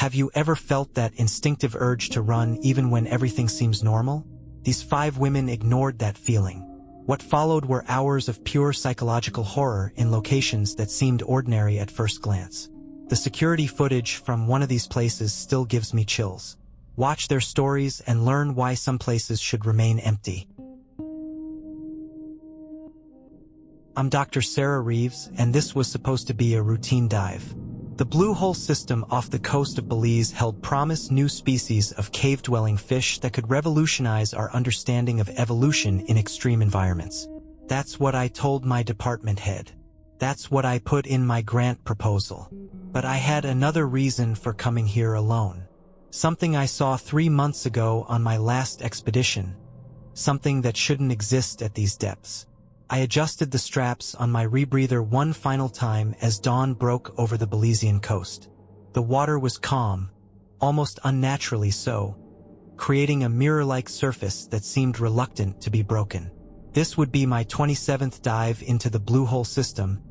Have you ever felt that instinctive urge to run even when everything seems normal? These 5 women ignored that feeling. What followed were hours of pure psychological horror in locations that seemed ordinary at first glance. The security footage from one of these places still gives me chills. Watch their stories and learn why some places should remain empty. I'm Dr. Sarah Reeves, and this was supposed to be a routine dive. The Blue Hole system off the coast of Belize held promised new species of cave-dwelling fish that could revolutionize our understanding of evolution in extreme environments. That's what I told my department head. That's what I put in my grant proposal. But I had another reason for coming here alone. Something I saw 3 months ago on my last expedition. Something that shouldn't exist at these depths. I adjusted the straps on my rebreather one final time as dawn broke over the Belizean coast. The water was calm, almost unnaturally so, creating a mirror-like surface that seemed reluctant to be broken. This would be my 27th dive into the Blue Hole system,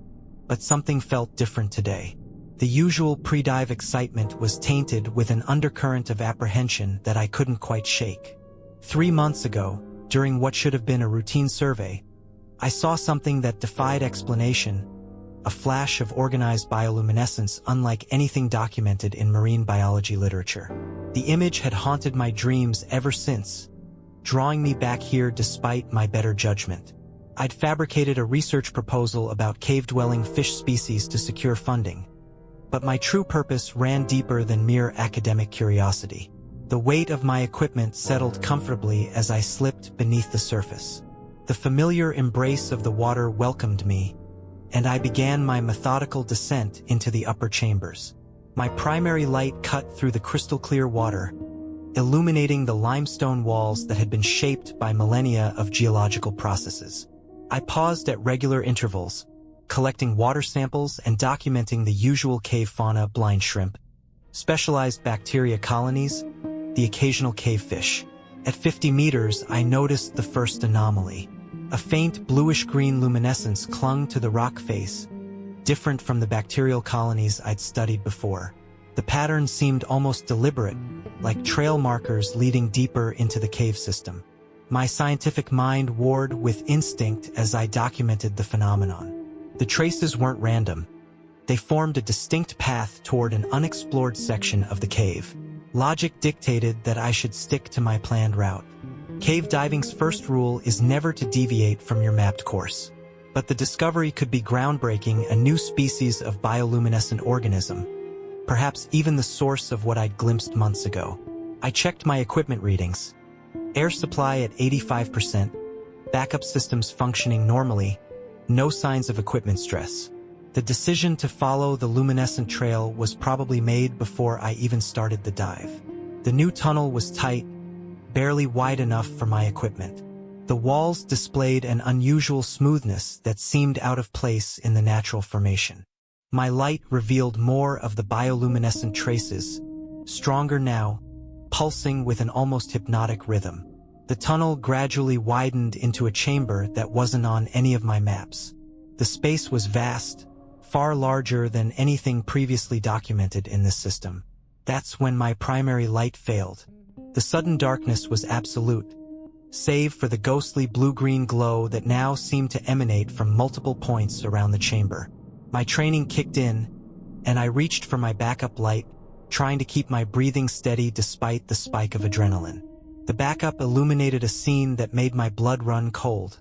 but something felt different today. The usual pre-dive excitement was tainted with an undercurrent of apprehension that I couldn't quite shake. 3 months ago, during what should have been a routine survey, I saw something that defied explanation, a flash of organized bioluminescence unlike anything documented in marine biology literature. The image had haunted my dreams ever since, drawing me back here despite my better judgment. I'd fabricated a research proposal about cave-dwelling fish species to secure funding, but my true purpose ran deeper than mere academic curiosity. The weight of my equipment settled comfortably as I slipped beneath the surface. The familiar embrace of the water welcomed me, and I began my methodical descent into the upper chambers. My primary light cut through the crystal-clear water, illuminating the limestone walls that had been shaped by millennia of geological processes. I paused at regular intervals, collecting water samples and documenting the usual cave fauna: blind shrimp, specialized bacteria colonies, the occasional cave fish. At 50 meters, I noticed the first anomaly. A faint bluish-green luminescence clung to the rock face, different from the bacterial colonies I'd studied before. The pattern seemed almost deliberate, like trail markers leading deeper into the cave system. My scientific mind warred with instinct as I documented the phenomenon. The traces weren't random. They formed a distinct path toward an unexplored section of the cave. Logic dictated that I should stick to my planned route. Cave diving's first rule is never to deviate from your mapped course. But the discovery could be groundbreaking: a new species of bioluminescent organism, perhaps even the source of what I'd glimpsed months ago. I checked my equipment readings. Air supply at 85%, backup systems functioning normally, no signs of equipment stress. The decision to follow the luminescent trail was probably made before I even started the dive. The new tunnel was tight, barely wide enough for my equipment. The walls displayed an unusual smoothness that seemed out of place in the natural formation. My light revealed more of the bioluminescent traces, stronger now, pulsing with an almost hypnotic rhythm. The tunnel gradually widened into a chamber that wasn't on any of my maps. The space was vast, far larger than anything previously documented in this system. That's when my primary light failed. The sudden darkness was absolute, save for the ghostly blue-green glow that now seemed to emanate from multiple points around the chamber. My training kicked in, and I reached for my backup light, trying to keep my breathing steady despite the spike of adrenaline. The backup illuminated a scene that made my blood run cold.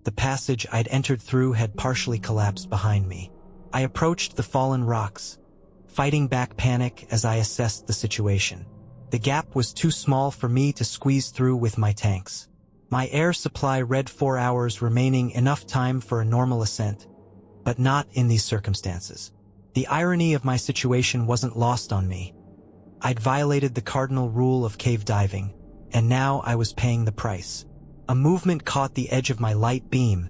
The passage I'd entered through had partially collapsed behind me. I approached the fallen rocks, fighting back panic as I assessed the situation. The gap was too small for me to squeeze through with my tanks. My air supply read 4 hours remaining, enough time for a normal ascent, but not in these circumstances. The irony of my situation wasn't lost on me. I'd violated the cardinal rule of cave diving, and now I was paying the price. A movement caught the edge of my light beam,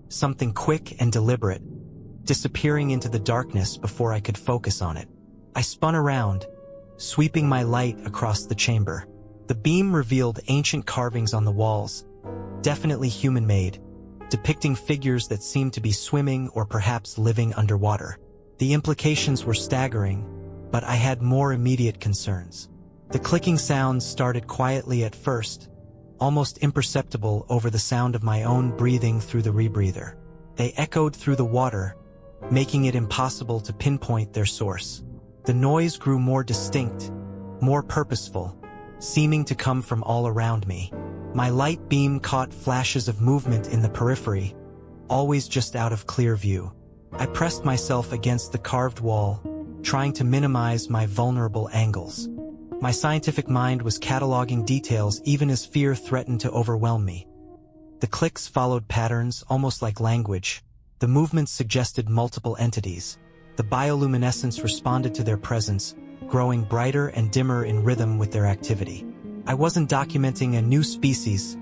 something quick and deliberate, disappearing into the darkness before I could focus on it. I spun around, sweeping my light across the chamber. The beam revealed ancient carvings on the walls, definitely human-made, depicting figures that seemed to be swimming or perhaps living underwater. The implications were staggering. but I had more immediate concerns. The clicking sounds started quietly at first, almost imperceptible over the sound of my own breathing through the rebreather. They echoed through the water, making it impossible to pinpoint their source. The noise grew more distinct, more purposeful, seeming to come from all around me. My light beam caught flashes of movement in the periphery, always just out of clear view. I pressed myself against the carved wall, trying to minimize my vulnerable angles. My scientific mind was cataloging details even as fear threatened to overwhelm me. The clicks followed patterns almost like language. The movements suggested multiple entities. The bioluminescence responded to their presence, growing brighter and dimmer in rhythm with their activity. I wasn't documenting a new species.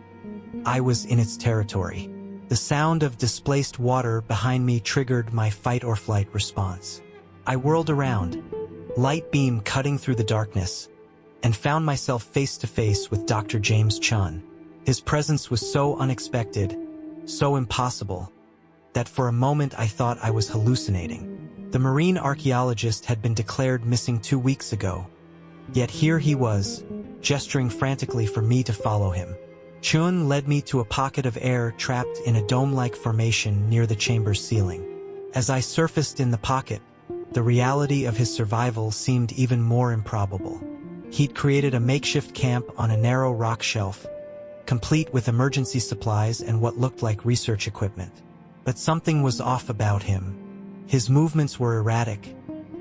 I was in its territory. The sound of displaced water behind me triggered my fight-or-flight response. I whirled around, light beam cutting through the darkness, and found myself face-to-face with Dr. James Chun. His presence was so unexpected, so impossible, that for a moment I thought I was hallucinating. The marine archaeologist had been declared missing 2 weeks ago, yet here he was, gesturing frantically for me to follow him. Chun led me to a pocket of air trapped in a dome-like formation near the chamber's ceiling. As I surfaced in the pocket, the reality of his survival seemed even more improbable. He'd created a makeshift camp on a narrow rock shelf, complete with emergency supplies and what looked like research equipment. But something was off about him. His movements were erratic,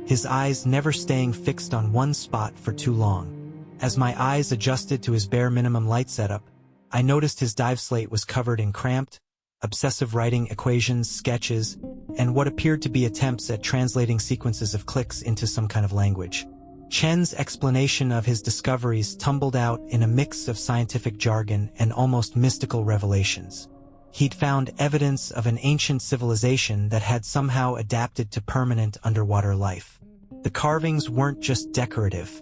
his eyes never staying fixed on one spot for too long. As my eyes adjusted to his bare minimum light setup, I noticed his dive slate was covered in cramped, obsessive writing equations, sketches, and what appeared to be attempts at translating sequences of clicks into some kind of language. Chen's explanation of his discoveries tumbled out in a mix of scientific jargon and almost mystical revelations. He'd found evidence of an ancient civilization that had somehow adapted to permanent underwater life. The carvings weren't just decorative.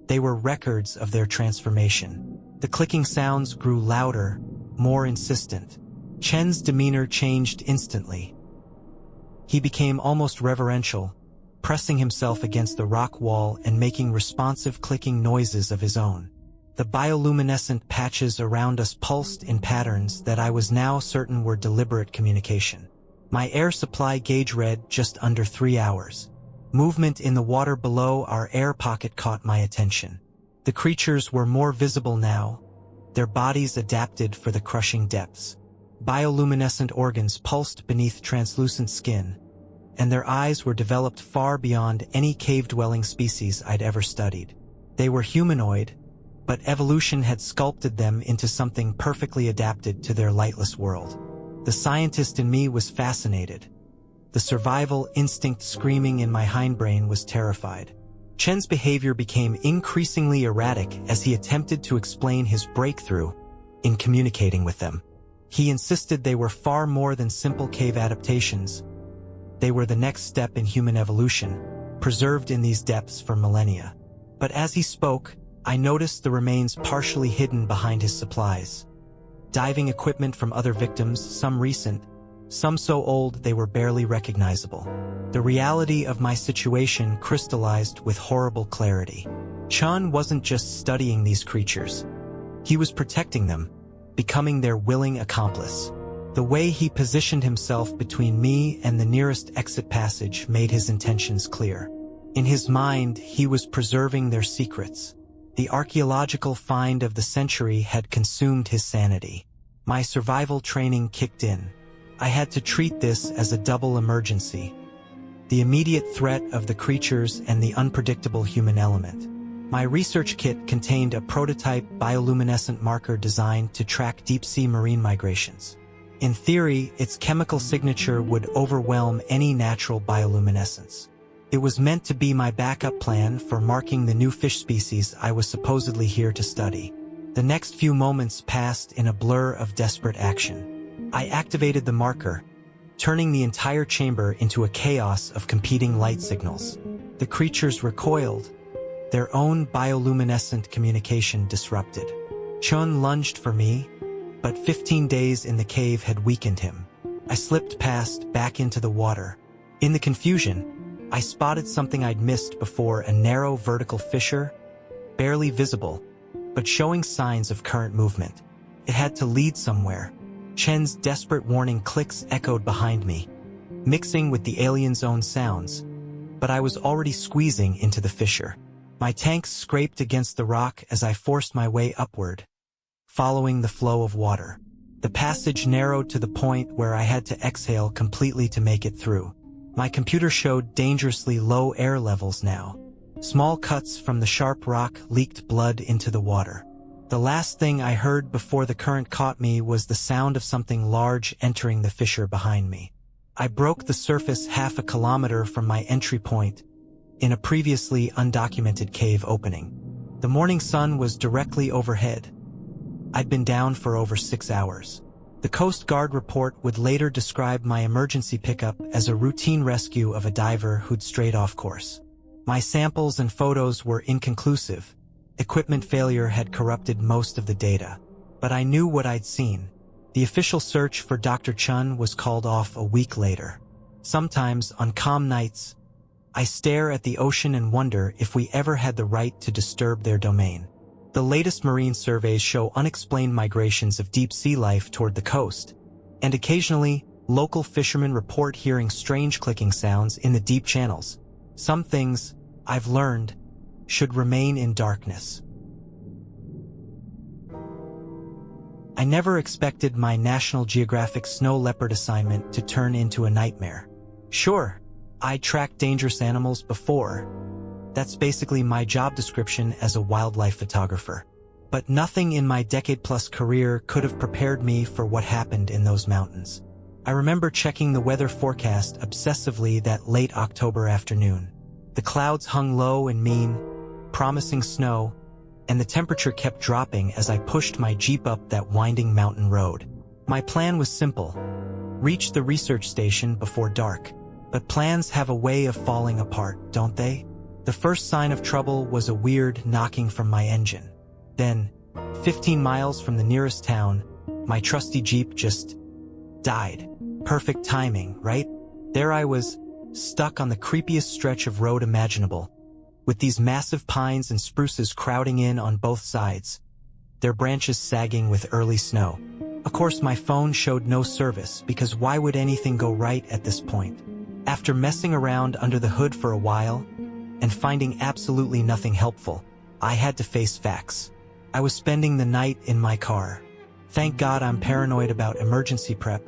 They were records of their transformation. The clicking sounds grew louder, more insistent. Chen's demeanor changed instantly. He became almost reverential, pressing himself against the rock wall and making responsive clicking noises of his own. The bioluminescent patches around us pulsed in patterns that I was now certain were deliberate communication. My air supply gauge read just under 3 hours. Movement in the water below our air pocket caught my attention. The creatures were more visible now, their bodies adapted for the crushing depths. Bioluminescent organs pulsed beneath translucent skin, and their eyes were developed far beyond any cave-dwelling species I'd ever studied. They were humanoid, but evolution had sculpted them into something perfectly adapted to their lightless world. The scientist in me was fascinated. The survival instinct screaming in my hindbrain was terrified. Chen's behavior became increasingly erratic as he attempted to explain his breakthrough in communicating with them. He insisted they were far more than simple cave adaptations. They were the next step in human evolution, preserved in these depths for millennia. But as he spoke, I noticed the remains partially hidden behind his supplies. Diving equipment from other victims, some recent, some so old they were barely recognizable. The reality of my situation crystallized with horrible clarity. Chun wasn't just studying these creatures. He was protecting them, becoming their willing accomplice. The way he positioned himself between me and the nearest exit passage made his intentions clear. In his mind, he was preserving their secrets. The archaeological find of the century had consumed his sanity. My survival training kicked in. I had to treat this as a double emergency: the immediate threat of the creatures and the unpredictable human element. My research kit contained a prototype bioluminescent marker designed to track deep-sea marine migrations. In theory, its chemical signature would overwhelm any natural bioluminescence. It was meant to be my backup plan for marking the new fish species I was supposedly here to study. The next few moments passed in a blur of desperate action. I activated the marker, turning the entire chamber into a chaos of competing light signals. The creatures recoiled, their own bioluminescent communication disrupted. Chun lunged for me, but 15 days in the cave had weakened him. I slipped past, back into the water. In the confusion, I spotted something I'd missed before, a narrow vertical fissure, barely visible, but showing signs of current movement. It had to lead somewhere. Chen's desperate warning clicks echoed behind me, mixing with the alien's own sounds, but I was already squeezing into the fissure. My tanks scraped against the rock as I forced my way upward, following the flow of water. The passage narrowed to the point where I had to exhale completely to make it through. My computer showed dangerously low air levels now. Small cuts from the sharp rock leaked blood into the water. The last thing I heard before the current caught me was the sound of something large entering the fissure behind me. I broke the surface half a kilometer from my entry point in a previously undocumented cave opening. The morning sun was directly overhead. I'd been down for over 6 hours. The Coast Guard report would later describe my emergency pickup as a routine rescue of a diver who'd strayed off course. My samples and photos were inconclusive. Equipment failure had corrupted most of the data. But I knew what I'd seen. The official search for Dr. Chun was called off a week later. Sometimes, on calm nights, I stare at the ocean and wonder if we ever had the right to disturb their domain. The latest marine surveys show unexplained migrations of deep-sea life toward the coast, and occasionally, local fishermen report hearing strange clicking sounds in the deep channels. Some things, I've learned, should remain in darkness. I never expected my National Geographic snow leopard assignment to turn into a nightmare. Sure, I'd tracked dangerous animals before. That's basically my job description as a wildlife photographer. But nothing in my decade-plus career could have prepared me for what happened in those mountains. I remember checking the weather forecast obsessively that late October afternoon. The clouds hung low and mean, promising snow, and the temperature kept dropping as I pushed my Jeep up that winding mountain road. My plan was simple: reach the research station before dark. But plans have a way of falling apart, don't they? The first sign of trouble was a weird knocking from my engine. Then, 15 miles from the nearest town, my trusty Jeep just died. Perfect timing, right? There I was, stuck on the creepiest stretch of road imaginable, with these massive pines and spruces crowding in on both sides, their branches sagging with early snow. Of course, my phone showed no service, because why would anything go right at this point? After messing around under the hood for a while, and finding absolutely nothing helpful, I had to face facts. I was spending the night in my car. Thank God I'm paranoid about emergency prep.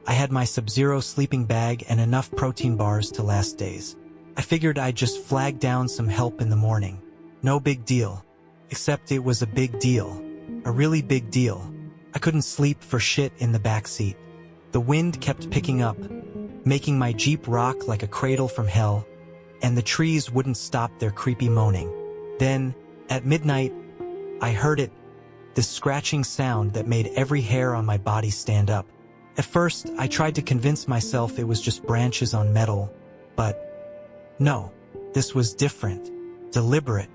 I had my Sub-Zero sleeping bag and enough protein bars to last days. I figured I'd just flag down some help in the morning. No big deal. Except it was a big deal. A really big deal. I couldn't sleep for shit in the back seat. The wind kept picking up, making my Jeep rock like a cradle from hell, and the trees wouldn't stop their creepy moaning. Then, at midnight, I heard it, this scratching sound that made every hair on my body stand up. At first, I tried to convince myself it was just branches on metal, but no, this was different, deliberate,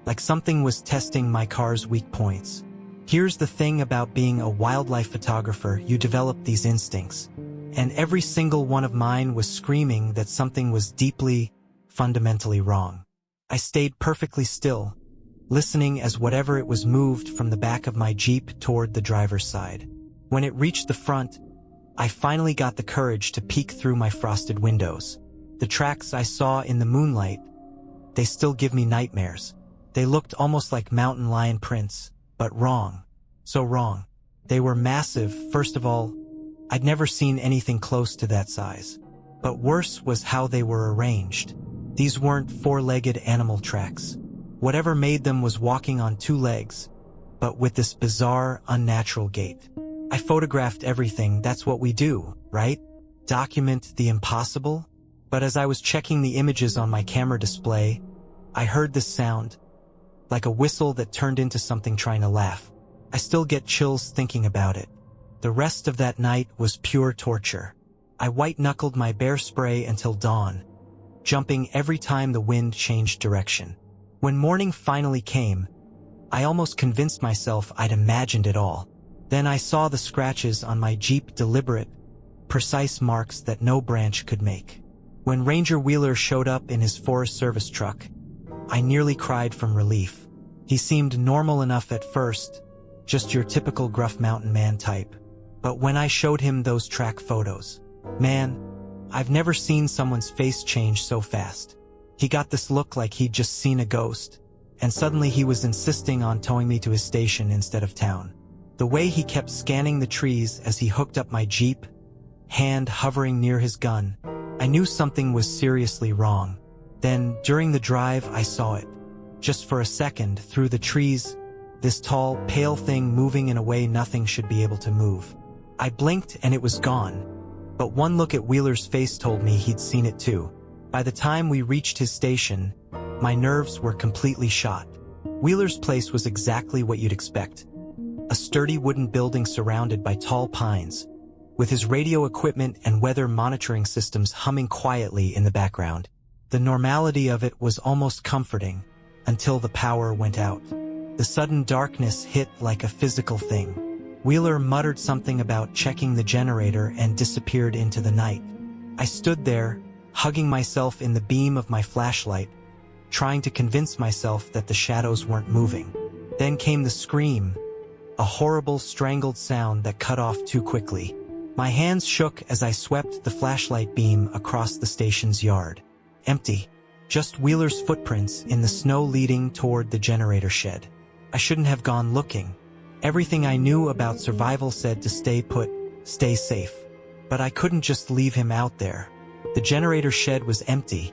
like something was testing my car's weak points. Here's the thing about being a wildlife photographer: you develop these instincts, and every single one of mine was screaming that something was deeply, fundamentally wrong. I stayed perfectly still, listening as whatever it was moved from the back of my Jeep toward the driver's side. When it reached the front, I finally got the courage to peek through my frosted windows. The tracks I saw in the moonlight, they still give me nightmares. They looked almost like mountain lion prints, but wrong. So wrong. They were massive. First of all, I'd never seen anything close to that size. But worse was how they were arranged. These weren't four-legged animal tracks. Whatever made them was walking on two legs, but with this bizarre, unnatural gait. I photographed everything. That's what we do, right? Document the impossible? But as I was checking the images on my camera display, I heard this sound, like a whistle that turned into something trying to laugh. I still get chills thinking about it. The rest of that night was pure torture. I white-knuckled my bear spray until dawn, jumping every time the wind changed direction. When morning finally came, I almost convinced myself I'd imagined it all. Then I saw the scratches on my Jeep, deliberate, precise marks that no branch could make. When Ranger Wheeler showed up in his Forest Service truck, I nearly cried from relief. He seemed normal enough at first, just your typical gruff mountain man type. But when I showed him those track photos, man, I've never seen someone's face change so fast. He got this look like he'd just seen a ghost, and suddenly he was insisting on towing me to his station instead of town. The way he kept scanning the trees as he hooked up my Jeep, hand hovering near his gun, I knew something was seriously wrong. Then, during the drive, I saw it. Just for a second, through the trees, this tall, pale thing moving in a way nothing should be able to move. I blinked and it was gone. But one look at Wheeler's face told me he'd seen it too. By the time we reached his station, my nerves were completely shot. Wheeler's place was exactly what you'd expect. A sturdy wooden building surrounded by tall pines, with his radio equipment and weather monitoring systems humming quietly in the background. The normality of it was almost comforting, until the power went out. The sudden darkness hit like a physical thing. Wheeler muttered something about checking the generator and disappeared into the night. I stood there, hugging myself in the beam of my flashlight, trying to convince myself that the shadows weren't moving. Then came the scream, a horrible strangled sound that cut off too quickly. My hands shook as I swept the flashlight beam across the station's yard. Empty. Just Wheeler's footprints in the snow leading toward the generator shed. I shouldn't have gone looking. Everything I knew about survival said to stay put, stay safe. But I couldn't just leave him out there. The generator shed was empty,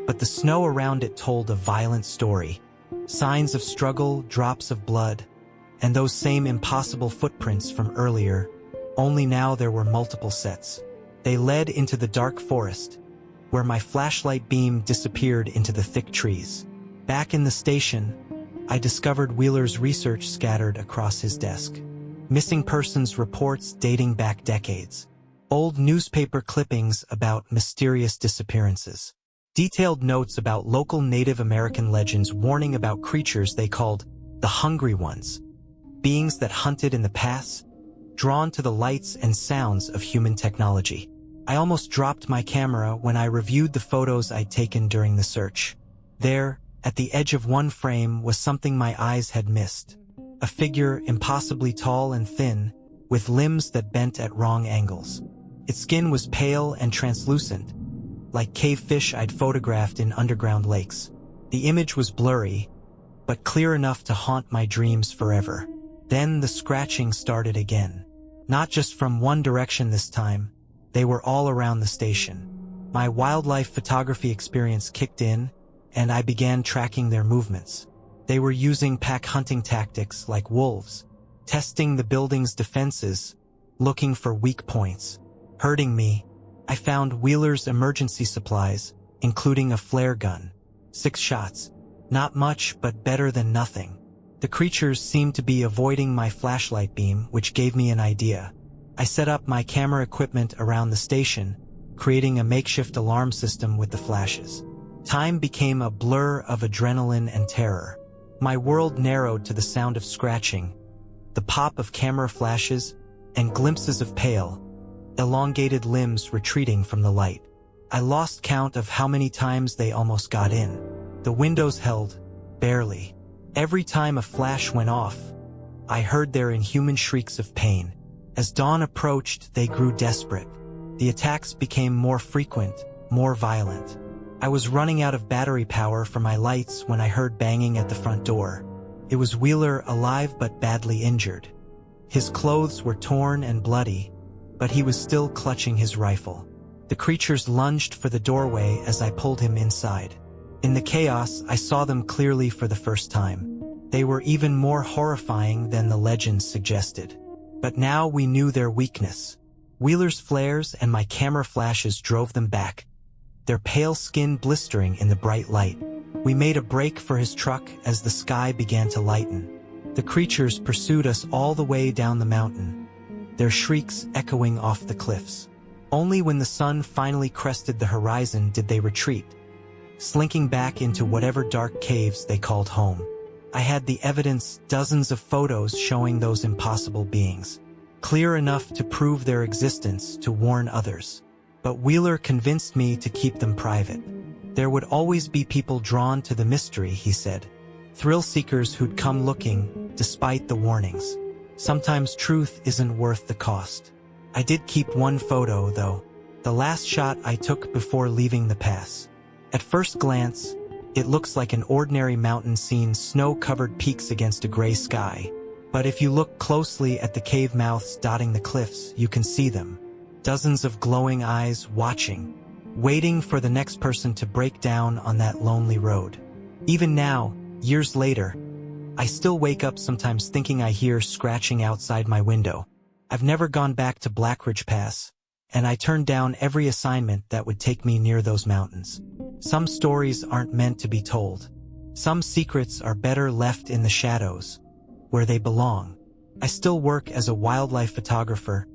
but the snow around it told a violent story. Signs of struggle, drops of blood, and those same impossible footprints from earlier. Only now there were multiple sets. They led into the dark forest, where my flashlight beam disappeared into the thick trees. Back in the station, I discovered Wheeler's research scattered across his desk. Missing persons reports dating back decades. Old newspaper clippings about mysterious disappearances. Detailed notes about local Native American legends warning about creatures they called the Hungry Ones. Beings that hunted in the past, drawn to the lights and sounds of human technology. I almost dropped my camera when I reviewed the photos I'd taken during the search. There, at the edge of one frame, was something my eyes had missed. A figure impossibly tall and thin, with limbs that bent at wrong angles. Its skin was pale and translucent, like cave fish I'd photographed in underground lakes. The image was blurry, but clear enough to haunt my dreams forever. Then the scratching started again. Not just from one direction this time, they were all around the station. My wildlife photography experience kicked in, and I began tracking their movements. They were using pack hunting tactics like wolves, testing the building's defenses, looking for weak points. Hurting me, I found Wheeler's emergency supplies, including a flare gun. 6 shots. Not much, but better than nothing. The creatures seemed to be avoiding my flashlight beam, which gave me an idea. I set up my camera equipment around the station, creating a makeshift alarm system with the flashes. Time became a blur of adrenaline and terror. My world narrowed to the sound of scratching, the pop of camera flashes, and glimpses of pale, elongated limbs retreating from the light. I lost count of how many times they almost got in. The windows held, barely. Every time a flash went off, I heard their inhuman shrieks of pain. As dawn approached, they grew desperate. The attacks became more frequent, more violent. I was running out of battery power for my lights when I heard banging at the front door. It was Wheeler, alive but badly injured. His clothes were torn and bloody, but he was still clutching his rifle. The creatures lunged for the doorway as I pulled him inside. In the chaos, I saw them clearly for the first time. They were even more horrifying than the legends suggested. But now we knew their weakness. Wheeler's flares and my camera flashes drove them back, their pale skin blistering in the bright light. We made a break for his truck as the sky began to lighten. The creatures pursued us all the way down the mountain, their shrieks echoing off the cliffs. Only when the sun finally crested the horizon did they retreat, slinking back into whatever dark caves they called home. I had the evidence, dozens of photos showing those impossible beings, clear enough to prove their existence, to warn others. But Wheeler convinced me to keep them private. There would always be people drawn to the mystery, he said. Thrill seekers who'd come looking, despite the warnings. Sometimes truth isn't worth the cost. I did keep one photo, though. The last shot I took before leaving the pass. At first glance, it looks like an ordinary mountain scene, snow-covered peaks against a gray sky. But if you look closely at the cave mouths dotting the cliffs, you can see them. Dozens of glowing eyes watching, waiting for the next person to break down on that lonely road. Even now, years later, I still wake up sometimes thinking I hear scratching outside my window. I've never gone back to Blackridge Pass, and I turned down every assignment that would take me near those mountains. Some stories aren't meant to be told. Some secrets are better left in the shadows, where they belong. I still work as a wildlife photographer,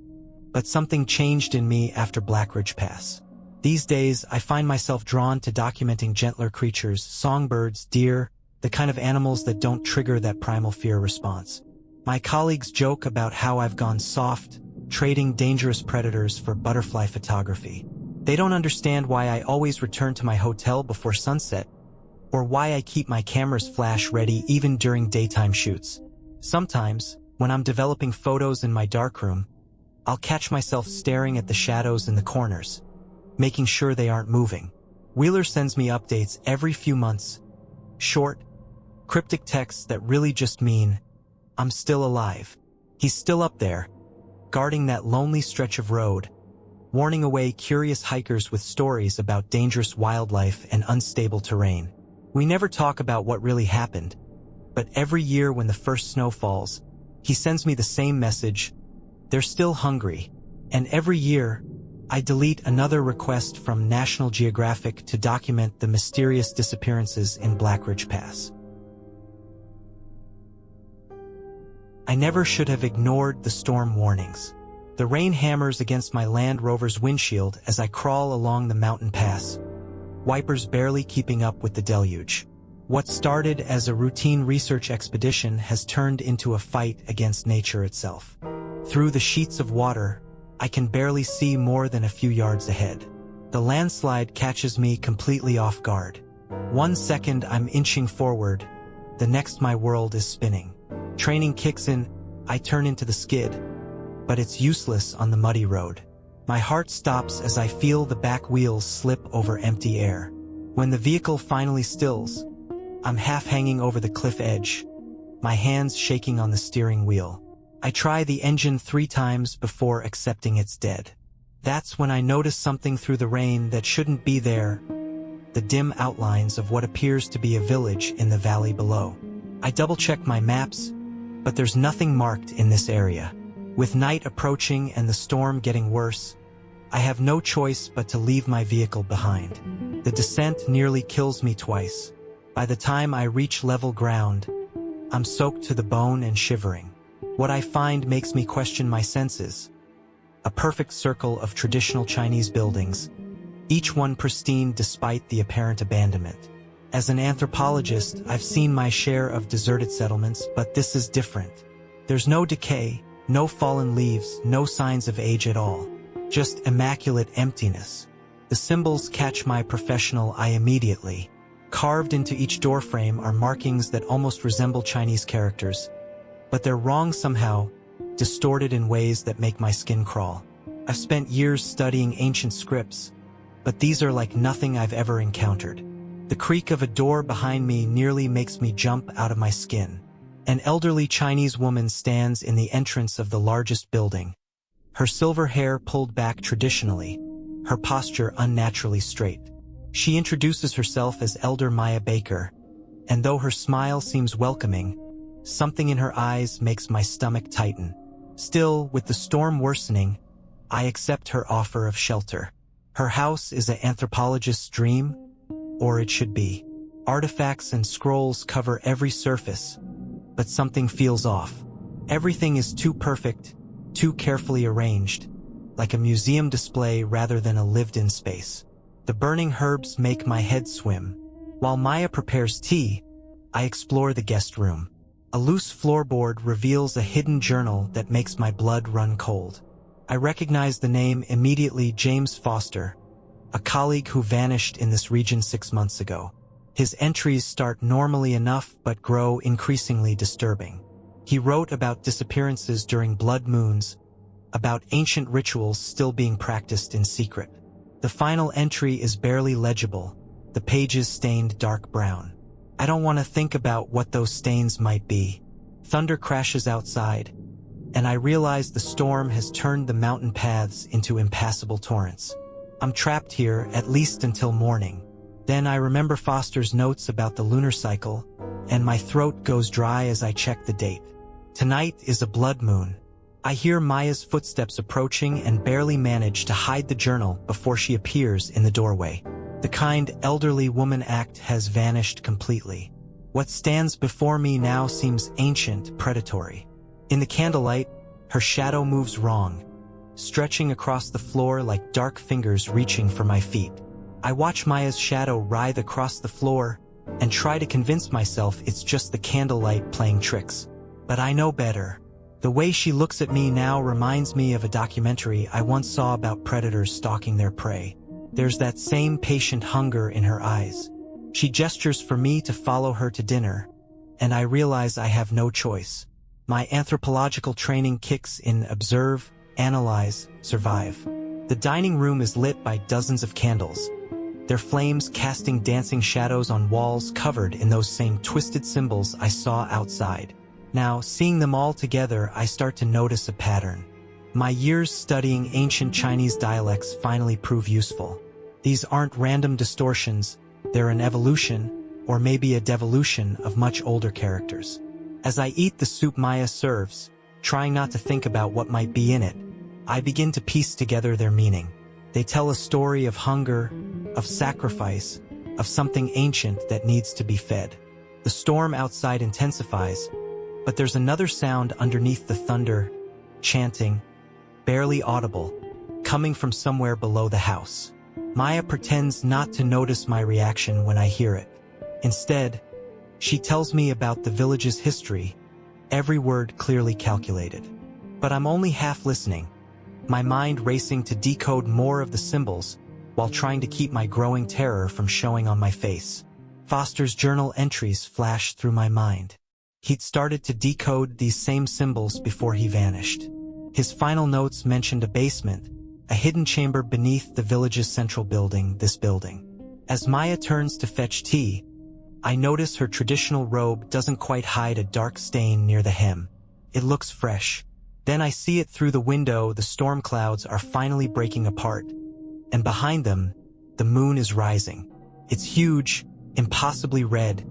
but something changed in me after Blackridge Pass. These days, I find myself drawn to documenting gentler creatures, songbirds, deer, the kind of animals that don't trigger that primal fear response. My colleagues joke about how I've gone soft, trading dangerous predators for butterfly photography. They don't understand why I always return to my hotel before sunset, or why I keep my camera's flash ready even during daytime shoots. Sometimes, when I'm developing photos in my darkroom, I'll catch myself staring at the shadows in the corners, making sure they aren't moving. Wheeler sends me updates every few months, short, cryptic texts that really just mean, I'm still alive. He's still up there, guarding that lonely stretch of road, warning away curious hikers with stories about dangerous wildlife and unstable terrain. We never talk about what really happened, but every year when the first snow falls, he sends me the same message, they're still hungry. And every year, I delete another request from National Geographic to document the mysterious disappearances in Blackridge Pass. I never should have ignored the storm warnings. The rain hammers against my Land Rover's windshield as I crawl along the mountain pass, wipers barely keeping up with the deluge. What started as a routine research expedition has turned into a fight against nature itself. Through the sheets of water, I can barely see more than a few yards ahead. The landslide catches me completely off guard. 1 second I'm inching forward, the next my world is spinning. Training kicks in, I turn into the skid, but it's useless on the muddy road. My heart stops as I feel the back wheels slip over empty air. When the vehicle finally stills, I'm half hanging over the cliff edge, my hands shaking on the steering wheel. I try the engine 3 times before accepting it's dead. That's when I notice something through the rain that shouldn't be there, the dim outlines of what appears to be a village in the valley below. I double-check my maps, but there's nothing marked in this area. With night approaching and the storm getting worse, I have no choice but to leave my vehicle behind. The descent nearly kills me twice. By the time I reach level ground, I'm soaked to the bone and shivering. What I find makes me question my senses. A perfect circle of traditional Chinese buildings, each one pristine despite the apparent abandonment. As an anthropologist, I've seen my share of deserted settlements, but this is different. There's no decay, no fallen leaves, no signs of age at all. Just immaculate emptiness. The symbols catch my professional eye immediately. Carved into each doorframe are markings that almost resemble Chinese characters, but they're wrong somehow, distorted in ways that make my skin crawl. I've spent years studying ancient scripts, but these are like nothing I've ever encountered. The creak of a door behind me nearly makes me jump out of my skin. An elderly Chinese woman stands in the entrance of the largest building, her silver hair pulled back traditionally, her posture unnaturally straight. She introduces herself as Elder Maya Baker, and though her smile seems welcoming, something in her eyes makes my stomach tighten. Still, with the storm worsening, I accept her offer of shelter. Her house is an anthropologist's dream, or it should be. Artifacts and scrolls cover every surface, but something feels off. Everything is too perfect, too carefully arranged, like a museum display rather than a lived-in space. The burning herbs make my head swim. While Maya prepares tea, I explore the guest room. A loose floorboard reveals a hidden journal that makes my blood run cold. I recognized the name immediately: James Foster, a colleague who vanished in this region 6 months ago. His entries start normally enough but grow increasingly disturbing. He wrote about disappearances during blood moons, about ancient rituals still being practiced in secret. The final entry is barely legible, the pages stained dark brown. I don't want to think about what those stains might be. Thunder crashes outside, and I realize the storm has turned the mountain paths into impassable torrents. I'm trapped here at least until morning. Then I remember Foster's notes about the lunar cycle, and my throat goes dry as I check the date. Tonight is a blood moon. I hear Maya's footsteps approaching and barely manage to hide the journal before she appears in the doorway. The kind elderly woman act has vanished completely. What stands before me now seems ancient, predatory. In the candlelight, her shadow moves wrong, stretching across the floor like dark fingers reaching for my feet. I watch Maya's shadow writhe across the floor and try to convince myself it's just the candlelight playing tricks. But I know better. The way she looks at me now reminds me of a documentary I once saw about predators stalking their prey. There's that same patient hunger in her eyes. She gestures for me to follow her to dinner, and I realize I have no choice. My anthropological training kicks in: observe, analyze, survive. The dining room is lit by dozens of candles, their flames casting dancing shadows on walls covered in those same twisted symbols I saw outside. Now, seeing them all together, I start to notice a pattern. My years studying ancient Chinese dialects finally prove useful. These aren't random distortions, they're an evolution, or maybe a devolution of much older characters. As I eat the soup Maya serves, trying not to think about what might be in it, I begin to piece together their meaning. They tell a story of hunger, of sacrifice, of something ancient that needs to be fed. The storm outside intensifies, but there's another sound underneath the thunder, chanting, barely audible, coming from somewhere below the house. Maya pretends not to notice my reaction when I hear it. Instead, she tells me about the village's history, every word clearly calculated. But I'm only half listening, my mind racing to decode more of the symbols while trying to keep my growing terror from showing on my face. Foster's journal entries flashed through my mind. He'd started to decode these same symbols before he vanished. His final notes mentioned a basement, a hidden chamber beneath the village's central building, this building. As Maya turns to fetch tea, I notice her traditional robe doesn't quite hide a dark stain near the hem. It looks fresh. Then I see it through the window. The storm clouds are finally breaking apart, and behind them, the moon is rising. It's huge, impossibly red,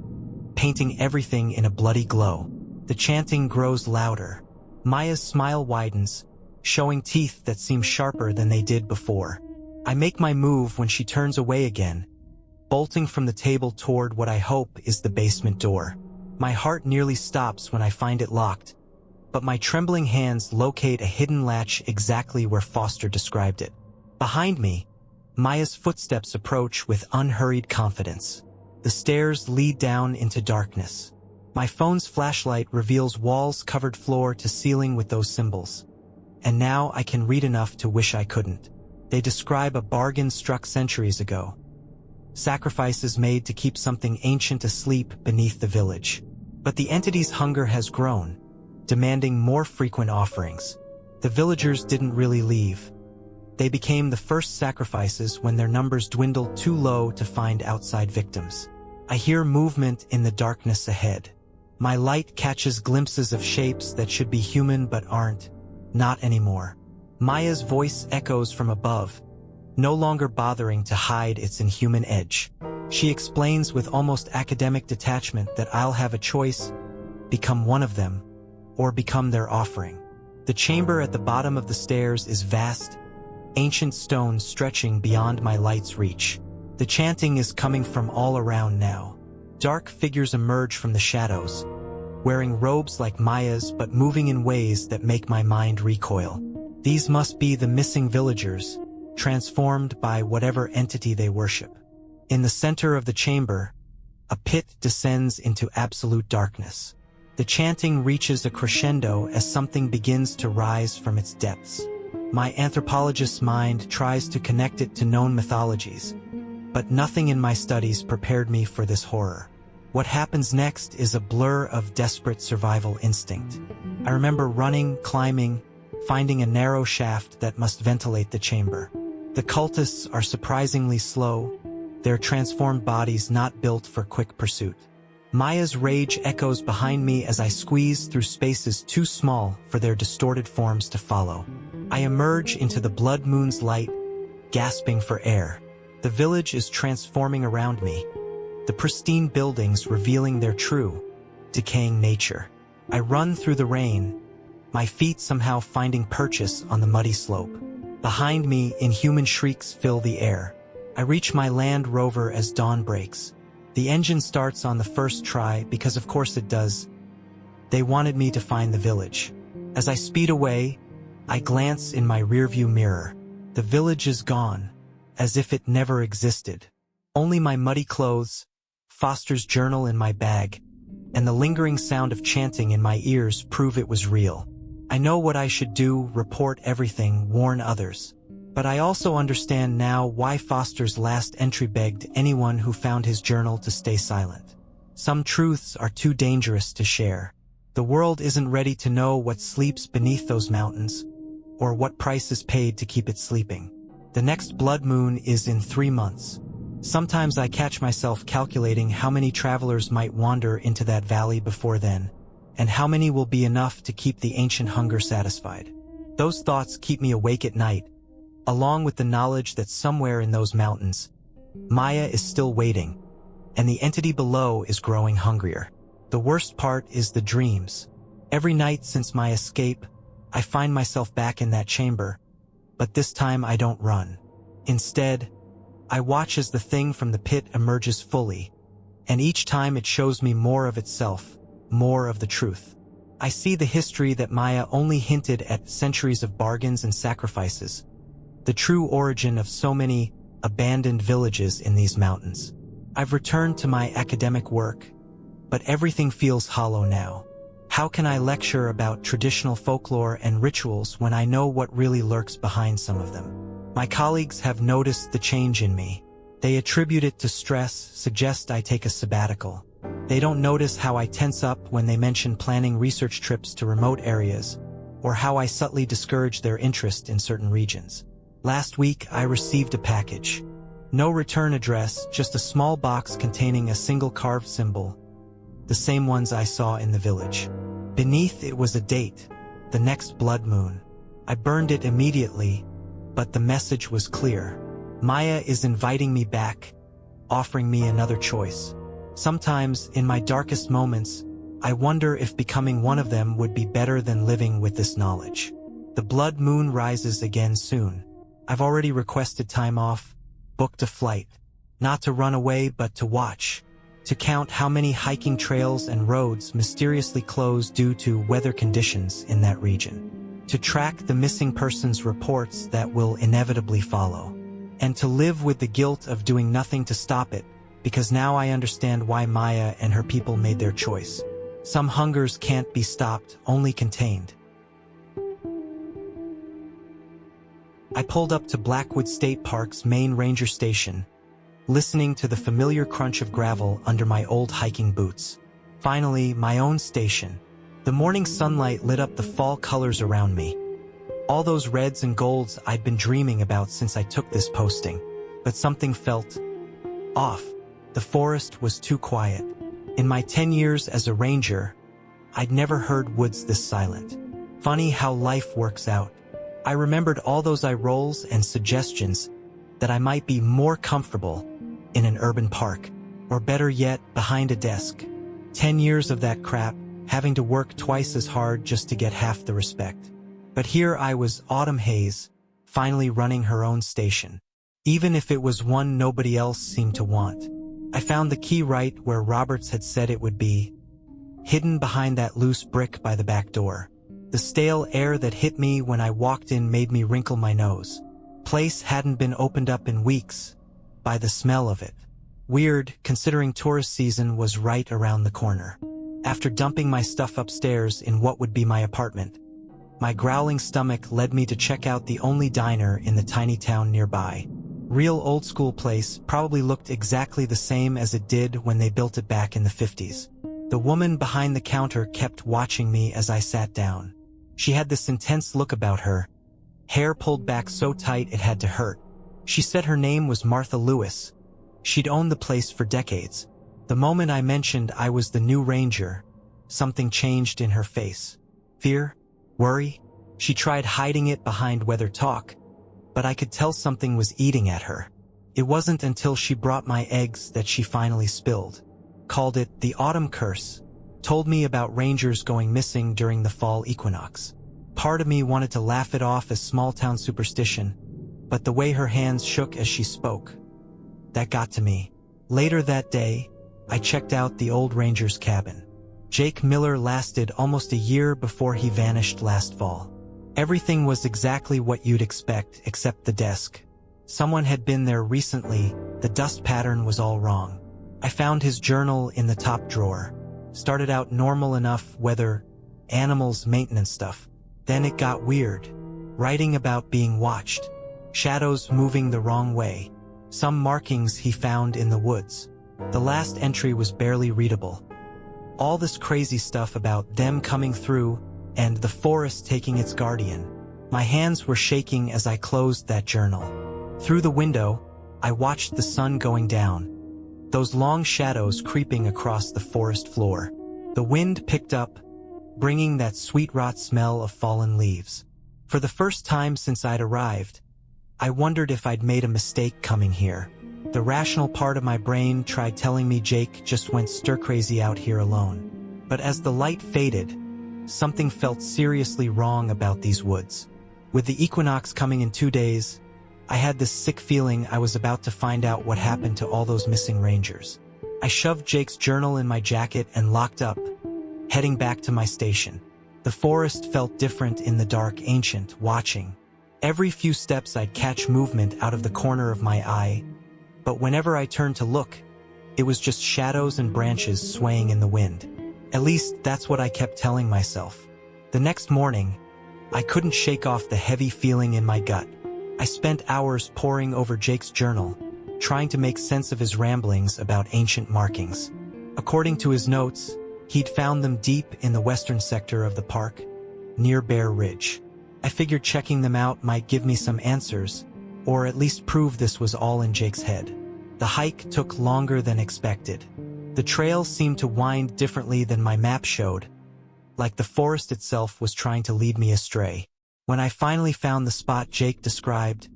painting everything in a bloody glow. The chanting grows louder. Maya's smile widens, showing teeth that seem sharper than they did before. I make my move when she turns away again, bolting from the table toward what I hope is the basement door. My heart nearly stops when I find it locked, but my trembling hands locate a hidden latch exactly where Foster described it. Behind me, Maya's footsteps approach with unhurried confidence. The stairs lead down into darkness. My phone's flashlight reveals walls covered floor to ceiling with those symbols. And now I can read enough to wish I couldn't. They describe a bargain struck centuries ago. Sacrifices made to keep something ancient asleep beneath the village. But the entity's hunger has grown, demanding more frequent offerings. The villagers didn't really leave. They became the first sacrifices when their numbers dwindled too low to find outside victims. I hear movement in the darkness ahead. My light catches glimpses of shapes that should be human but aren't. Not anymore. Maya's voice echoes from above, no longer bothering to hide its inhuman edge. She explains with almost academic detachment that I'll have a choice: become one of them, or become their offering. The chamber at the bottom of the stairs is vast, ancient stones stretching beyond my light's reach. The chanting is coming from all around now. Dark figures emerge from the shadows, wearing robes like Maya's but moving in ways that make my mind recoil. These must be the missing villagers, transformed by whatever entity they worship. In the center of the chamber, a pit descends into absolute darkness. The chanting reaches a crescendo as something begins to rise from its depths. My anthropologist's mind tries to connect it to known mythologies, but nothing in my studies prepared me for this horror. What happens next is a blur of desperate survival instinct. I remember running, climbing, finding a narrow shaft that must ventilate the chamber. The cultists are surprisingly slow, their transformed bodies not built for quick pursuit. Maya's rage echoes behind me as I squeeze through spaces too small for their distorted forms to follow. I emerge into the blood moon's light, gasping for air. The village is transforming around me, the pristine buildings revealing their true, decaying nature. I run through the rain, my feet somehow finding purchase on the muddy slope. Behind me, inhuman shrieks fill the air. I reach my Land Rover as dawn breaks. The engine starts on the first try because of course it does. They wanted me to find the village. As I speed away, I glance in my rearview mirror. The village is gone, as if it never existed. Only my muddy clothes, Foster's journal in my bag, and the lingering sound of chanting in my ears prove it was real. I know what I should do, report everything, warn others. But I also understand now why Foster's last entry begged anyone who found his journal to stay silent. Some truths are too dangerous to share. The world isn't ready to know what sleeps beneath those mountains, or what price is paid to keep it sleeping. The next blood moon is in 3 months. Sometimes I catch myself calculating how many travelers might wander into that valley before then, and how many will be enough to keep the ancient hunger satisfied. Those thoughts keep me awake at night, along with the knowledge that somewhere in those mountains, Maya is still waiting, and the entity below is growing hungrier. The worst part is the dreams. Every night since my escape, I find myself back in that chamber, but this time I don't run. Instead, I watch as the thing from the pit emerges fully, and each time it shows me more of itself, more of the truth. I see the history that Maya only hinted at, centuries of bargains and sacrifices, the true origin of so many abandoned villages in these mountains. I've returned to my academic work, but everything feels hollow now. How can I lecture about traditional folklore and rituals when I know what really lurks behind some of them? My colleagues have noticed the change in me. They attribute it to stress, suggest I take a sabbatical. They don't notice how I tense up when they mention planning research trips to remote areas, or how I subtly discourage their interest in certain regions. Last week, I received a package. No return address, just a small box containing a single carved symbol, the same ones I saw in the village. Beneath it was a date, the next blood moon. I burned it immediately, but the message was clear. Maya is inviting me back, offering me another choice. Sometimes, in my darkest moments, I wonder if becoming one of them would be better than living with this knowledge. The blood moon rises again soon. I've already requested time off, booked a flight. Not to run away, but to watch. To count how many hiking trails and roads mysteriously close due to weather conditions in that region. To track the missing persons reports that will inevitably follow. And to live with the guilt of doing nothing to stop it, because now I understand why Maya and her people made their choice. Some hungers can't be stopped, only contained. I pulled up to Blackwood State Park's main ranger station, listening to the familiar crunch of gravel under my old hiking boots. Finally, my own station. The morning sunlight lit up the fall colors around me. All those reds and golds I'd been dreaming about since I took this posting. But something felt off. The forest was too quiet. In my 10 years as a ranger, I'd never heard woods this silent. Funny how life works out. I remembered all those eye rolls and suggestions that I might be more comfortable in an urban park, or better yet, behind a desk. 10 years of that crap, having to work twice as hard just to get half the respect. But here I was, Autumn Hayes, finally running her own station. Even if it was one nobody else seemed to want. I found the key right where Roberts had said it would be, hidden behind that loose brick by the back door. The stale air that hit me when I walked in made me wrinkle my nose. Place hadn't been opened up in weeks, by the smell of it. Weird, considering tourist season was right around the corner. After dumping my stuff upstairs in what would be my apartment, My growling stomach led me to check out the only diner in the tiny town nearby. Real old-school place, probably looked exactly the same as it did when they built it back in the 50s. The woman behind the counter kept watching me as I sat down. She had this intense look about her, hair pulled back so tight it had to hurt. She said her name was Martha Lewis. She'd owned the place for decades. The moment I mentioned I was the new ranger, something changed in her face. Fear? Worry? She tried hiding it behind weather talk, but I could tell something was eating at her. It wasn't until she brought my eggs that she finally spilled. Called it the autumn curse. Told me about rangers going missing during the fall equinox. Part of me wanted to laugh it off as small-town superstition, but the way her hands shook as she spoke, that got to me. Later that day, I checked out the old ranger's cabin. Jake Miller lasted almost a year before he vanished last fall. Everything was exactly what you'd expect except the desk. Someone had been there recently, the dust pattern was all wrong. I found his journal in the top drawer. Started out normal enough, weather, animals, maintenance stuff. Then it got weird. Writing about being watched. Shadows moving the wrong way. Some markings he found in the woods. The last entry was barely readable. All this crazy stuff about them coming through and the forest taking its guardian. My hands were shaking as I closed that journal. Through the window, I watched the sun going down. Those long shadows creeping across the forest floor. The wind picked up, bringing that sweet rot smell of fallen leaves. For the first time since I'd arrived, I wondered if I'd made a mistake coming here. The rational part of my brain tried telling me Jake just went stir-crazy out here alone. But as the light faded, something felt seriously wrong about these woods. With the equinox coming in 2 days, I had this sick feeling I was about to find out what happened to all those missing rangers. I shoved Jake's journal in my jacket and locked up, heading back to my station. The forest felt different in the dark, ancient, watching. Every few steps I'd catch movement out of the corner of my eye, but whenever I turned to look, it was just shadows and branches swaying in the wind. At least that's what I kept telling myself. The next morning, I couldn't shake off the heavy feeling in my gut. I spent hours poring over Jake's journal, trying to make sense of his ramblings about ancient markings. According to his notes, he'd found them deep in the western sector of the park, near Bear Ridge. I figured checking them out might give me some answers, or at least prove this was all in Jake's head. The hike took longer than expected. The trail seemed to wind differently than my map showed, like the forest itself was trying to lead me astray. When I finally found the spot Jake described,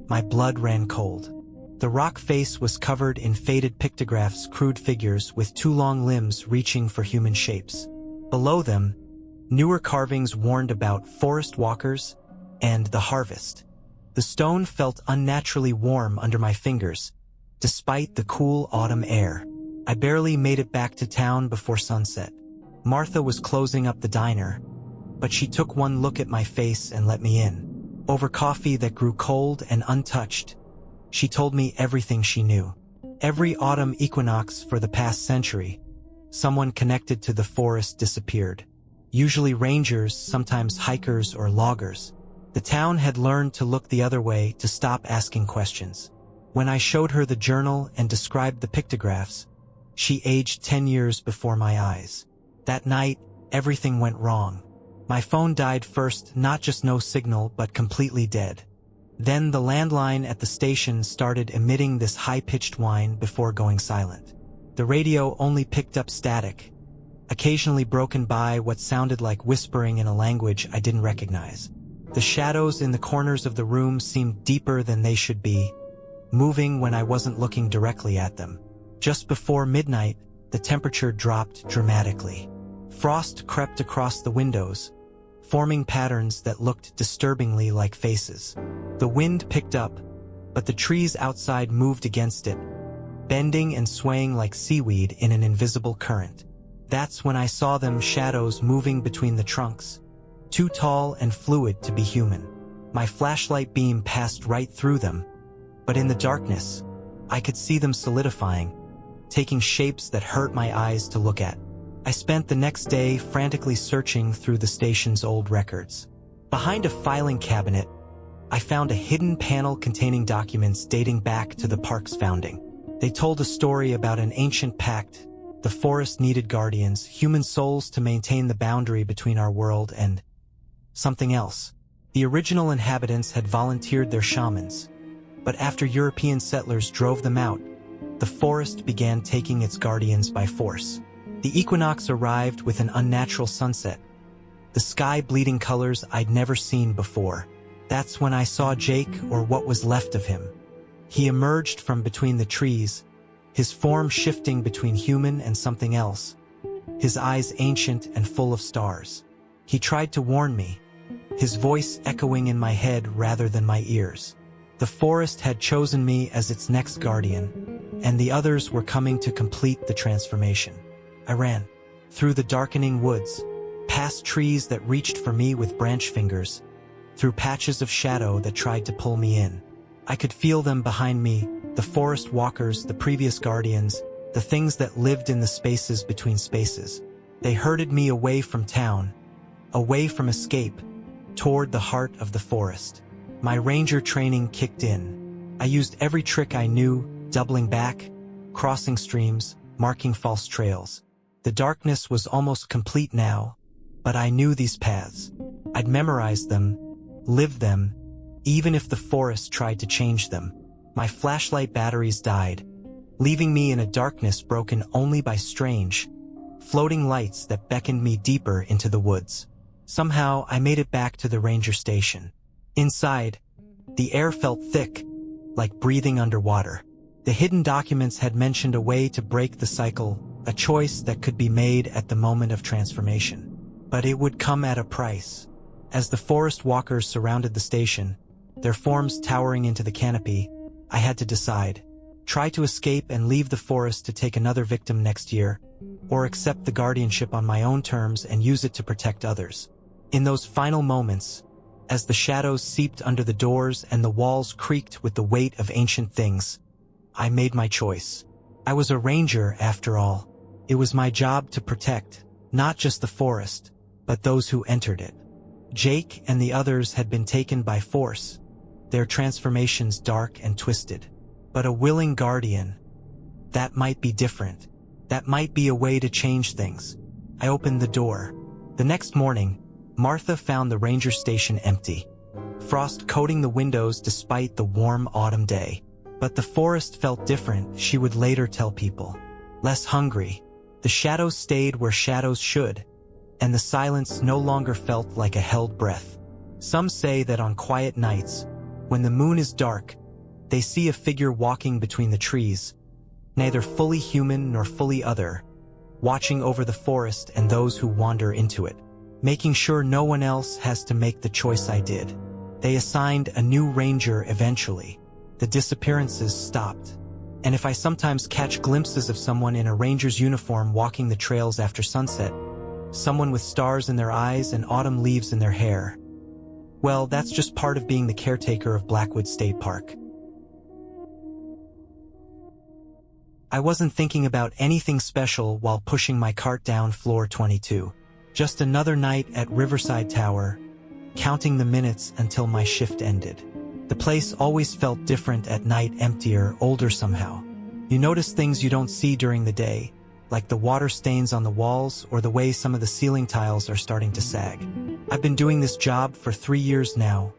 my blood ran cold. The rock face was covered in faded pictographs, crude figures with 2 long limbs reaching for human shapes. Below them, newer carvings warned about forest walkers and the harvest. The stone felt unnaturally warm under my fingers, despite the cool autumn air. I barely made it back to town before sunset. Martha was closing up the diner, but she took one look at my face and let me in. Over coffee that grew cold and untouched, she told me everything she knew. Every autumn equinox for the past century, someone connected to the forest disappeared. Usually rangers, sometimes hikers or loggers. The town had learned to look the other way, to stop asking questions. When I showed her the journal and described the pictographs, she aged 10 years before my eyes. That night, everything went wrong. My phone died first, not just no signal, but completely dead. Then the landline at the station started emitting this high-pitched whine before going silent. The radio only picked up static, occasionally broken by what sounded like whispering in a language I didn't recognize. The shadows in the corners of the room seemed deeper than they should be, moving when I wasn't looking directly at them. Just before midnight, the temperature dropped dramatically. Frost crept across the windows, forming patterns that looked disturbingly like faces. The wind picked up, but the trees outside moved against it, bending and swaying like seaweed in an invisible current. That's when I saw them, shadows moving between the trunks, too tall and fluid to be human. My flashlight beam passed right through them, but in the darkness, I could see them solidifying, taking shapes that hurt my eyes to look at. I spent the next day frantically searching through the station's old records. Behind a filing cabinet, I found a hidden panel containing documents dating back to the park's founding. They told a story about an ancient pact. The forest needed guardians, human souls to maintain the boundary between our world and something else. The original inhabitants had volunteered their shamans, but after European settlers drove them out, the forest began taking its guardians by force. The equinox arrived with an unnatural sunset, the sky bleeding colors I'd never seen before. That's when I saw Jake, or what was left of him. He emerged from between the trees, his form shifting between human and something else, his eyes ancient and full of stars. He tried to warn me, his voice echoing in my head rather than my ears. The forest had chosen me as its next guardian, and the others were coming to complete the transformation. I ran through the darkening woods, past trees that reached for me with branch fingers, through patches of shadow that tried to pull me in. I could feel them behind me, the forest walkers, the previous guardians, the things that lived in the spaces between spaces. They herded me away from town, away from escape, toward the heart of the forest. My ranger training kicked in. I used every trick I knew, doubling back, crossing streams, marking false trails. The darkness was almost complete now, but I knew these paths. I'd memorized them, lived them, even if the forest tried to change them. My flashlight batteries died, leaving me in a darkness broken only by strange, floating lights that beckoned me deeper into the woods. Somehow, I made it back to the ranger station. Inside, the air felt thick, like breathing underwater. The hidden documents had mentioned a way to break the cycle, a choice that could be made at the moment of transformation. But it would come at a price. As the forest walkers surrounded the station, their forms towering into the canopy, I had to decide. Try to escape and leave the forest to take another victim next year, or accept the guardianship on my own terms and use it to protect others. In those final moments, as the shadows seeped under the doors and the walls creaked with the weight of ancient things, I made my choice. I was a ranger, after all. It was my job to protect, not just the forest, but those who entered it. Jake and the others had been taken by force, their transformations dark and twisted. But a willing guardian, that might be different. That might be a way to change things. I opened the door. The next morning, Martha found the ranger station empty, frost coating the windows despite the warm autumn day. But the forest felt different, she would later tell people. Less hungry. The shadows stayed where shadows should, and the silence no longer felt like a held breath. Some say that on quiet nights, when the moon is dark, they see a figure walking between the trees, neither fully human nor fully other, watching over the forest and those who wander into it, making sure no one else has to make the choice I did. They assigned a new ranger eventually. The disappearances stopped, and if I sometimes catch glimpses of someone in a ranger's uniform walking the trails after sunset, someone with stars in their eyes and autumn leaves in their hair, well, that's just part of being the caretaker of Blackwood State Park. I wasn't thinking about anything special while pushing my cart down floor 22. Just another night at Riverside Tower, counting the minutes until my shift ended. The place always felt different at night, emptier, older somehow. You notice things you don't see during the day, like the water stains on the walls or the way some of the ceiling tiles are starting to sag. I've been doing this job for 3 years now,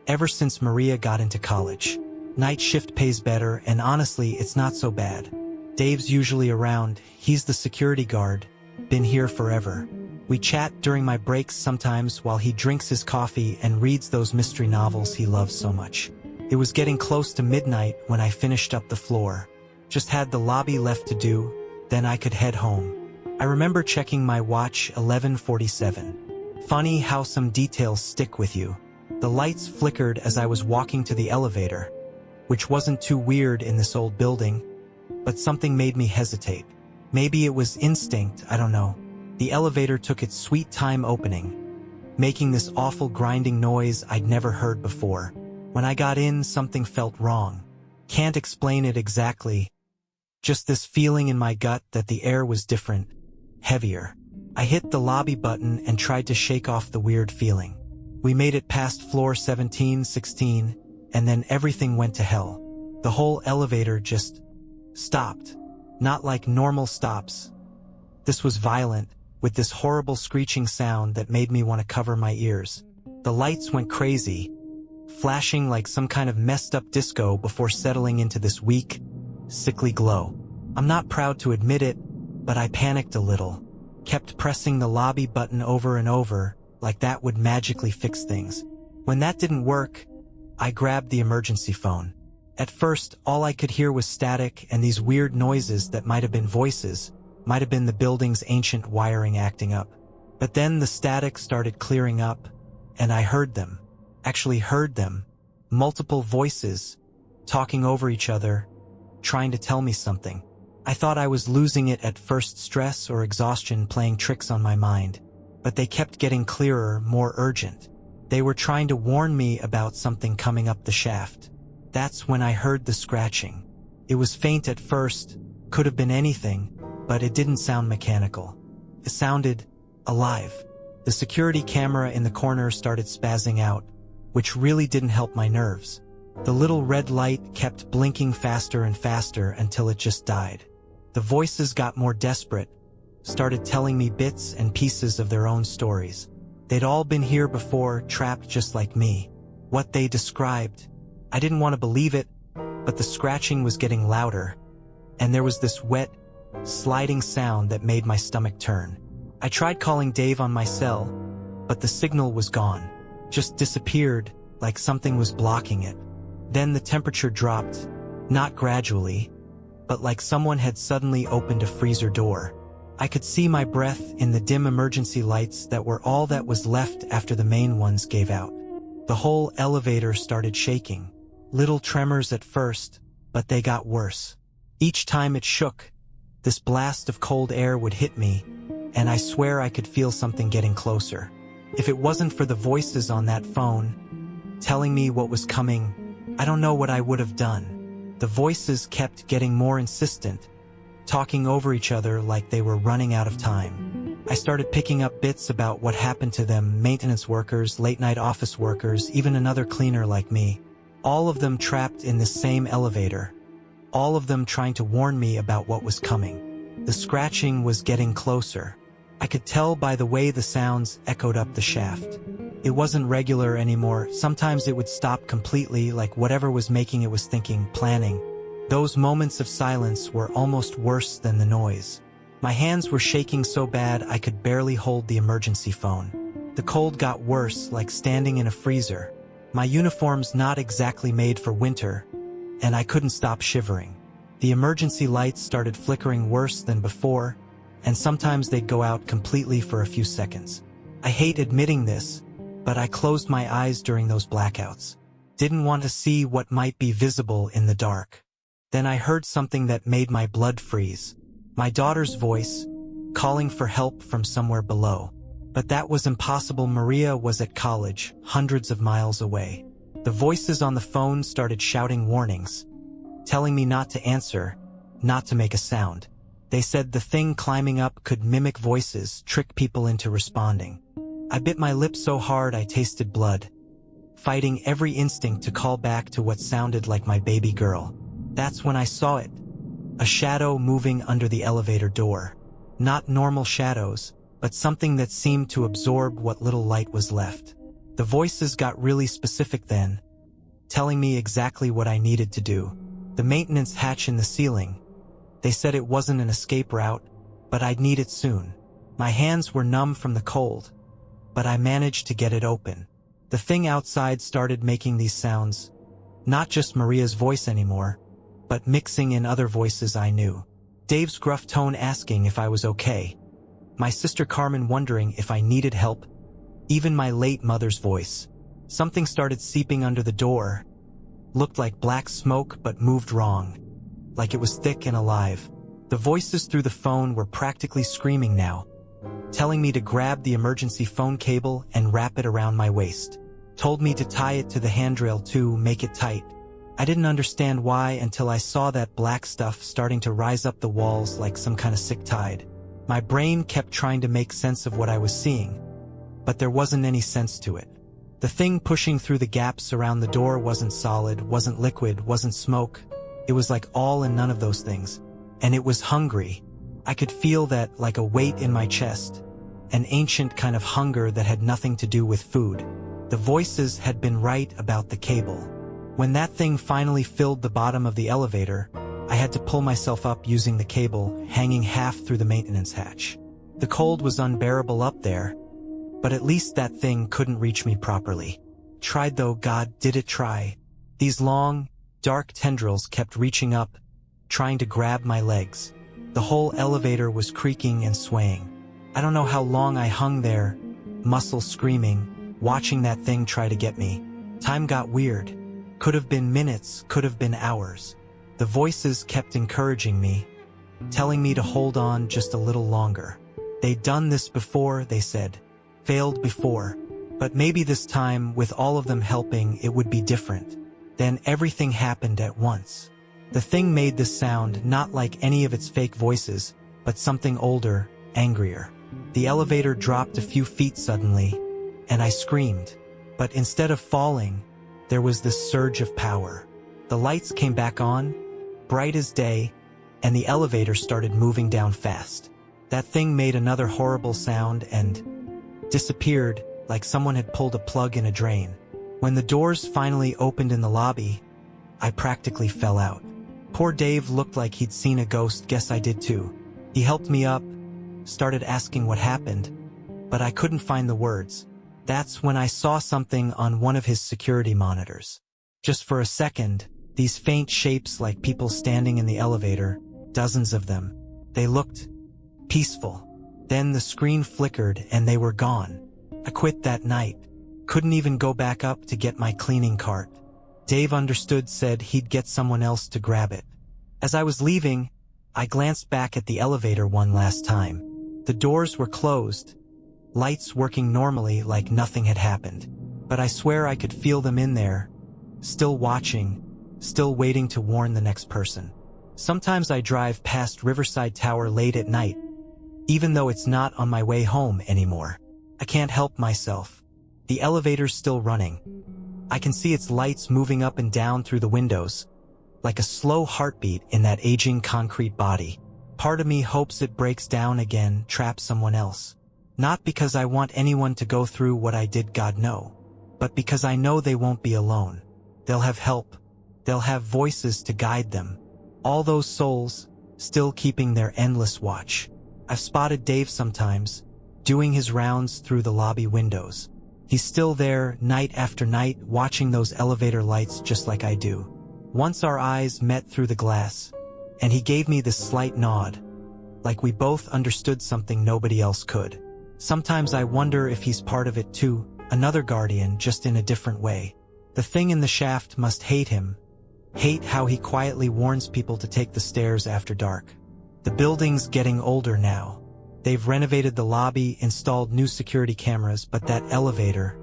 ever since Maria got into college. Night shift pays better, and honestly, it's not so bad. Dave's usually around, he's the security guard, been here forever. We chat during my breaks sometimes while he drinks his coffee and reads those mystery novels he loves so much. It was getting close to midnight when I finished up the floor. Just had the lobby left to do, then I could head home. I remember checking my watch, 11:47. Funny how some details stick with you. The lights flickered as I was walking to the elevator, which wasn't too weird in this old building, but something made me hesitate. Maybe it was instinct, I don't know. The elevator took its sweet time opening, making this awful grinding noise I'd never heard before. When I got in, something felt wrong. Can't explain it exactly. Just this feeling in my gut that the air was different, heavier. I hit the lobby button and tried to shake off the weird feeling. We made it past floor 17, 16, and then everything went to hell. The whole elevator just stopped. Not like normal stops. This was violent, with this horrible screeching sound that made me want to cover my ears. The lights went crazy, flashing like some kind of messed up disco before settling into this weak, sickly glow. I'm not proud to admit it, but I panicked a little. Kept pressing the lobby button over and over, like that would magically fix things. When that didn't work, I grabbed the emergency phone. At first, all I could hear was static and these weird noises that might have been voices, might have been the building's ancient wiring acting up. But then the static started clearing up, and I heard them. Actually heard them. Multiple voices, talking over each other, trying to tell me something. I thought I was losing it at first, stress or exhaustion playing tricks on my mind. But they kept getting clearer, more urgent. They were trying to warn me about something coming up the shaft. That's when I heard the scratching. It was faint at first, could have been anything, but it didn't sound mechanical. It sounded alive. The security camera in the corner started spazzing out, which really didn't help my nerves. The little red light kept blinking faster and faster until it just died. The voices got more desperate, started telling me bits and pieces of their own stories. They'd all been here before, trapped just like me. What they described, I didn't want to believe it, but the scratching was getting louder, and there was this wet, sliding sound that made my stomach turn. I tried calling Dave on my cell, but the signal was gone. Just disappeared, like something was blocking it. Then the temperature dropped, not gradually, but like someone had suddenly opened a freezer door. I could see my breath in the dim emergency lights that were all that was left after the main ones gave out. The whole elevator started shaking. Little tremors at first, but they got worse. Each time it shook, this blast of cold air would hit me, and I swear I could feel something getting closer. If it wasn't for the voices on that phone, telling me what was coming, I don't know what I would have done. The voices kept getting more insistent, talking over each other like they were running out of time. I started picking up bits about what happened to them, maintenance workers, late-night office workers, even another cleaner like me. All of them trapped in the same elevator. All of them trying to warn me about what was coming. The scratching was getting closer. I could tell by the way the sounds echoed up the shaft. It wasn't regular anymore. Sometimes it would stop completely, like whatever was making it was thinking, planning. Those moments of silence were almost worse than the noise. My hands were shaking so bad I could barely hold the emergency phone. The cold got worse, like standing in a freezer. My uniform's not exactly made for winter, and I couldn't stop shivering. The emergency lights started flickering worse than before, and sometimes they'd go out completely for a few seconds. I hate admitting this, but I closed my eyes during those blackouts. Didn't want to see what might be visible in the dark. Then I heard something that made my blood freeze. My daughter's voice, calling for help from somewhere below. But that was impossible. Maria was at college, hundreds of miles away. The voices on the phone started shouting warnings, telling me not to answer, not to make a sound. They said the thing climbing up could mimic voices, trick people into responding. I bit my lip so hard I tasted blood, fighting every instinct to call back to what sounded like my baby girl. That's when I saw it. A shadow moving under the elevator door. Not normal shadows, but something that seemed to absorb what little light was left. The voices got really specific then, telling me exactly what I needed to do. The maintenance hatch in the ceiling. They said it wasn't an escape route, but I'd need it soon. My hands were numb from the cold, but I managed to get it open. The thing outside started making these sounds, not just Maria's voice anymore, but mixing in other voices I knew. Dave's gruff tone asking if I was okay. My sister Carmen wondering if I needed help. Even my late mother's voice. Something started seeping under the door. Looked like black smoke but moved wrong. Like it was thick and alive. The voices through the phone were practically screaming now, telling me to grab the emergency phone cable and wrap it around my waist. Told me to tie it to the handrail too, make it tight. I didn't understand why until I saw that black stuff starting to rise up the walls like some kind of sick tide. My brain kept trying to make sense of what I was seeing, but there wasn't any sense to it. The thing pushing through the gaps around the door wasn't solid, wasn't liquid, wasn't smoke. It was like all and none of those things. And it was hungry. I could feel that like a weight in my chest. An ancient kind of hunger that had nothing to do with food. The voices had been right about the cable. When that thing finally filled the bottom of the elevator, I had to pull myself up using the cable, hanging half through the maintenance hatch. The cold was unbearable up there, but at least that thing couldn't reach me properly. Tried though, God, did it try. These long, dark tendrils kept reaching up, trying to grab my legs. The whole elevator was creaking and swaying. I don't know how long I hung there, muscle screaming, watching that thing try to get me. Time got weird. Could have been minutes, could have been hours. The voices kept encouraging me, telling me to hold on just a little longer. They'd done this before, they said. Failed before. But maybe this time, with all of them helping, it would be different. Then everything happened at once. The thing made this sound not like any of its fake voices, but something older, angrier. The elevator dropped a few feet suddenly, and I screamed. But instead of falling, there was this surge of power. The lights came back on, bright as day, and the elevator started moving down fast. That thing made another horrible sound and disappeared like someone had pulled a plug in a drain. When the doors finally opened in the lobby, I practically fell out. Poor Dave looked like he'd seen a ghost. Guess I did too. He helped me up, started asking what happened, but I couldn't find the words. That's when I saw something on one of his security monitors. Just for a second, these faint shapes like people standing in the elevator, dozens of them. They looked peaceful. Then the screen flickered and they were gone. I quit that night. Couldn't even go back up to get my cleaning cart. Dave understood, said he'd get someone else to grab it. As I was leaving, I glanced back at the elevator one last time. The doors were closed, lights working normally like nothing had happened. But I swear I could feel them in there, still watching, still waiting to warn the next person. Sometimes I drive past Riverside Tower late at night, even though it's not on my way home anymore. I can't help myself. The elevator's still running. I can see its lights moving up and down through the windows, like a slow heartbeat in that aging concrete body. Part of me hopes it breaks down again, traps someone else. Not because I want anyone to go through what I did, God no, but because I know they won't be alone. They'll have help. They'll have voices to guide them. All those souls, still keeping their endless watch. I've spotted Dave sometimes, doing his rounds through the lobby windows. He's still there, night after night, watching those elevator lights just like I do. Once our eyes met through the glass, and he gave me this slight nod, like we both understood something nobody else could. Sometimes I wonder if he's part of it too, another guardian, just in a different way. The thing in the shaft must hate him, hate how he quietly warns people to take the stairs after dark. The building's getting older now. They've renovated the lobby, installed new security cameras, but that elevator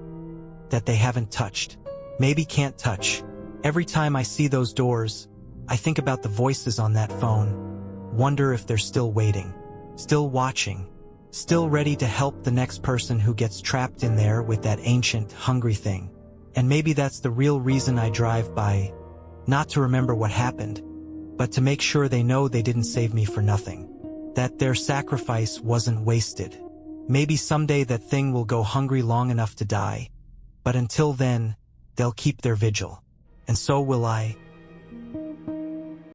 that they haven't touched, maybe can't touch. Every time I see those doors, I think about the voices on that phone, wonder if they're still waiting, still watching, still ready to help the next person who gets trapped in there with that ancient, hungry thing. And maybe that's the real reason I drive by, not to remember what happened, but to make sure they know they didn't save me for nothing. That their sacrifice wasn't wasted. Maybe someday that thing will go hungry long enough to die, but until then, they'll keep their vigil. And so will I.